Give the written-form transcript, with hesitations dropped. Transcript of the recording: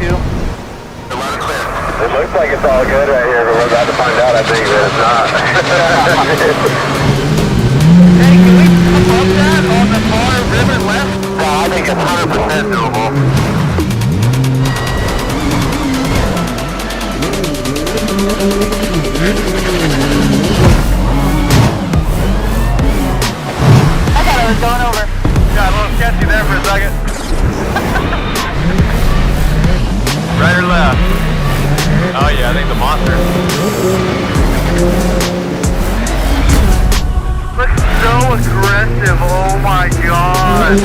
2. It looks like it's all good right here, but we're about to find out, I think, that it's not. Hey, can we pump up that on the far river left? No, I think it's 100% doable. I thought I was going over. Got a little sketchy there for a second. Right or left? Oh yeah, I think the monster. Looks so aggressive, oh my god.